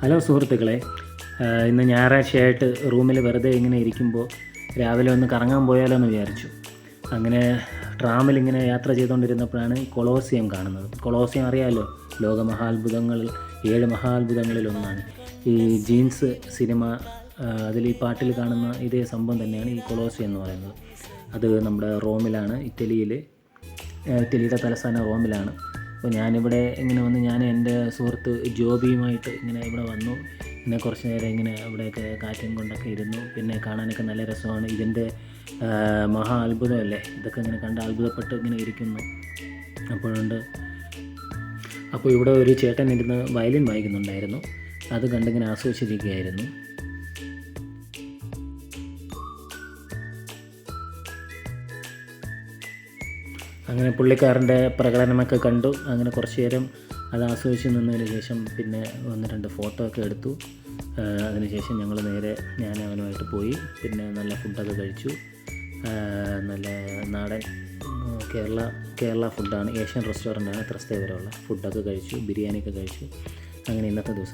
Hello സുഹൃത്തുക്കളെ, ഇന്ന് ഞായറാഴ്ചയായിട്ട് റൂമിൽ വെറുതെ ഇങ്ങനെ ഇരിക്കുമ്പോൾ രാവിലെ ഒന്ന് കറങ്ങാൻ പോയാലോ എന്ന് വിചാരിച്ചു. അങ്ങനെ ട്രാമിലിങ്ങനെ യാത്ര ചെയ്തുകൊണ്ടിരുന്നപ്പോഴാണ് കൊളോസിയം കാണുന്നത്. കൊളോസിയം അറിയാമല്ലോ, ലോകമഹാത്ഭുതങ്ങളിൽ 7 മഹാത്ഭുതങ്ങളിലൊന്നാണ്. ഈ ജീൻസ് സിനിമ, അതിൽ ഈ പാട്ടിൽ കാണുന്ന ഇതേ സംഭവം തന്നെയാണ് ഈ കൊളോസിയം എന്ന് പറയുന്നത്. അത് നമ്മുടെ റോമിലാണ്, ഇറ്റലിയുടെ തലസ്ഥാനം റോമിലാണ്. അപ്പോൾ ഞാനിവിടെ ഇങ്ങനെ വന്ന് ഞാൻ എൻ്റെ സുഹൃത്ത് ജോബിയുമായിട്ട് ഇങ്ങനെ ഇവിടെ വന്നു. പിന്നെ കുറച്ച് നേരം ഇങ്ങനെ ഇവിടെയൊക്കെ കാറ്റും കൊണ്ടൊക്കെ ഇരുന്നു. പിന്നെ കാണാനൊക്കെ നല്ല രസമാണ്. ഇതിൻ്റെ മഹാ അത്ഭുതമല്ലേ, ഇതൊക്കെ ഇങ്ങനെ കണ്ട് അത്ഭുതപ്പെട്ട് ഇങ്ങനെ ഇരിക്കുന്നു. അപ്പോൾ ഇവിടെ ഒരു ചേട്ടൻ ഇരുന്ന് വയലിൻ വായിക്കുന്നുണ്ടായിരുന്നു. അത് കണ്ടിങ്ങനെ ആസ്വദിച്ചിരിക്കുകയായിരുന്നു. അങ്ങനെ പുള്ളിക്കാരൻ്റെ പ്രകടനമൊക്കെ കണ്ടു. അങ്ങനെ കുറച്ച് നേരം അത് ആസ്വദിച്ച് നിന്നതിന് ശേഷം പിന്നെ 1-2 ഫോട്ടോ ഒക്കെ എടുത്തു. അതിനുശേഷം ഞങ്ങൾ നേരെ ഞാൻ അവനുമായിട്ട് പോയി. പിന്നെ നല്ല ഫുഡൊക്കെ കഴിച്ചു. നല്ല നാടൻ കേരള ഫുഡാണ്. ഏഷ്യൻ റെസ്റ്റോറൻ്റാണ്, ത്രസ്തേവരമുള്ള ഫുഡൊക്കെ കഴിച്ചു. ബിരിയാണിയൊക്കെ കഴിച്ചു. അങ്ങനെ ഇന്നത്തെ ദിവസം